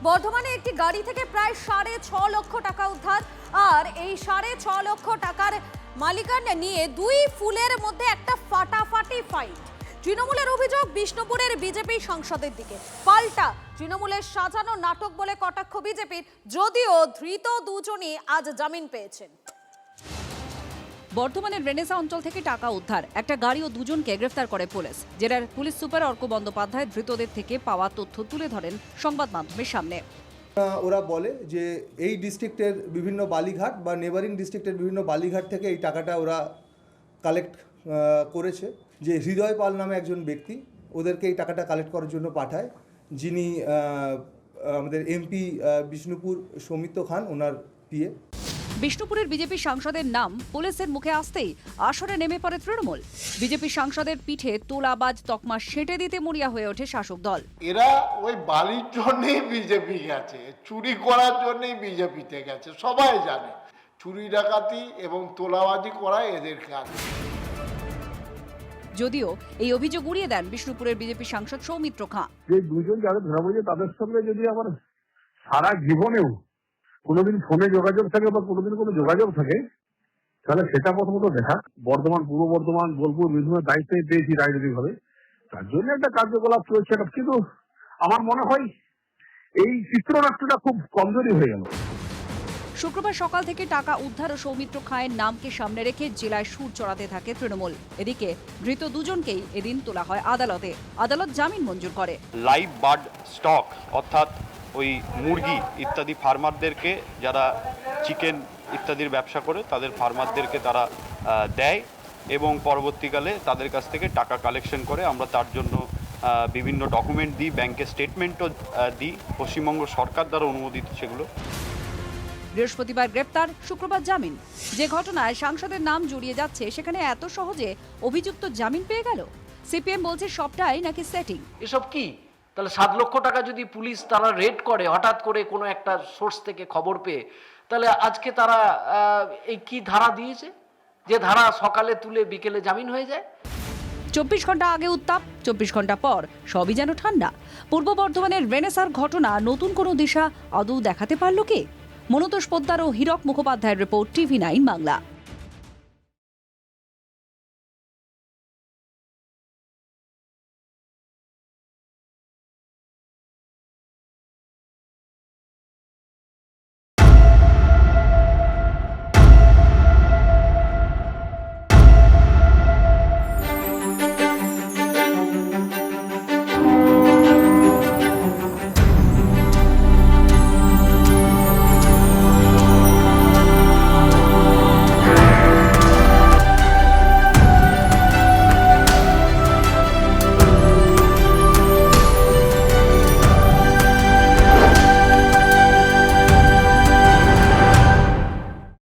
বর্ধমানে একটি গাড়ি থেকে প্রায় 6.5 লক্ষ টাকা উদ্ধার। আর এই 6.5 লক্ষ টাকার মালিকানা নিয়ে দুই ফুলের মধ্যে একটা ফাটাফাটি ফাইট। তৃণমূলের অভিযোগ বিষ্ণুপুরের বিজেপি সাংসদের দিকে, পাল্টা তৃণমূলের সাজানো নাটক বলে কটাক্ষ বিজেপির, যদিও ধৃত দুজনই আজ জামিন পেয়েছেন। বর্ধমানের রেনেসা অঞ্চল থেকে টাকা উদ্ধার, একটা গাড়ি ও দুজনকে গ্রেফতার করে পুলিশ। জেলার পুলিশ সুপার অর্ক বন্দ্যোপাধ্যায় ধৃতদের থেকে পাওয়া তথ্য তুলে ধরেন সংবাদ মাধ্যমের সামনে। ওরা বলে যে এই ডিস্ট্রিক্টের বিভিন্ন বালিঘাট বা নেবারিং ডিস্ট্রিক্টের বিভিন্ন বালিঘাট থেকে এই টাকাটা ওরা কালেক্ট করেছে। যে হৃদয় পাল নামে একজন ব্যক্তি ওদেরকে এই টাকাটা কালেক্ট করার জন্য পাঠায়, যিনি আমাদের এমপি বিষ্ণুপুর সৌমিত্র খান, ওনার পিএ। বিষ্ণুপুরের বিজেপি সাংসদের নাম পুলিশের মুখে আসতেই আসরে নেমে পড়ে তৃণমূল। বিজেপি সাংসদের পিঠে তোলাবাজ তকমা সেঁটে দিতে মরিয়া হয়ে ওঠে শাসক দল। এরা ওই বালির জন্যই বিজেপি গেছে, চুরি করার জন্যই বিজেপিতে গেছে। সবাই জানে চুরি ডাকাতি এবং তোলাবাজি করা এদের কাজ। যদিও এই অভিযোগ উড়িয়ে দেন বিষ্ণুপুরের বিজেপি সাংসদ সৌমিত্র খাঁ। যে দুজন যাদের ধরা পড়েছে তাদের সঙ্গে যদি আমার সারা জীবনেও কোনোদিন ফোনে যোগাযোগ থাকে বা কোনোদিন কোনো যোগাযোগ থাকে, তাহলে সেটা প্রথমত দেখা। বর্ধমান, পূর্ব বর্ধমান, বোলপুর বিভিন্ন দায়িত্বে পেয়েছি রাজনৈতিকভাবে, তার জন্য একটা কার্যকলাপ চলছে। কিন্তু আমার মনে হয় এই চিত্রনাট্যটা খুব কমজোরি হয়ে গেল। শুক্রবার সকাল থেকে টাকা উদ্ধার ও সৌমিত্র খাঁয়ের নামকে সামনে রেখে জেলায় সুর চড়াতে থাকে তৃণমূল। এদিকে ধৃত দুজনকেই এদিন তোলা হয় আদালতে। আদালত জামিন মঞ্জুর করে। লাইভ বার্ড স্টক অর্থাৎ ওই মুরগি ইত্যাদি ফার্মারদেরকে, যারা চিকেন ইত্যাদির ব্যবসা করে তাদের ফার্মারদেরকে তারা দেয় এবং পরবর্তীকালে তাদের কাছ থেকে টাকা কালেকশন করে। আমরা তার জন্য বিভিন্ন ডকুমেন্ট দিই, ব্যাংকের স্টেটমেন্টও দিই, পশ্চিমবঙ্গ সরকার দ্বারা অনুমোদিত সেগুলো। বৃহস্পতিবার গ্রেপ্তার, শুক্রবার জামিন। যে ঘটনায় সাংসদের নাম জড়িয়ে যাচ্ছে সেখানে এত সহজে অভিযুক্ত জামিন পেয়ে গেল। সিপিএম বলছে সবটাই নাকি সেটিং। এসব কি? তাহলে 7 লক্ষ টাকা যদি পুলিশ তারা রেড করে হঠাৎ করে কোনো একটা সোর্স থেকে খবর পেয়ে, তাহলে আজকে তারা এই কি ধারা দিয়েছে যে ধারা সকালে তুলে বিকেলে জামিন হয়ে যায়? 24 ঘন্টা আগে উত্তাপ, 24 ঘন্টা পর সবই যেন ঠান্ডা। পূর্ব বর্ধমানের রেনেসার ঘটনা নতুন কোনো দিশা আদৌ দেখাতে পারল কি? মনতোষ পোদ্দার ও হীরক মুখোপাধ্যায়ের রিপোর্ট, TV9 বাংলা।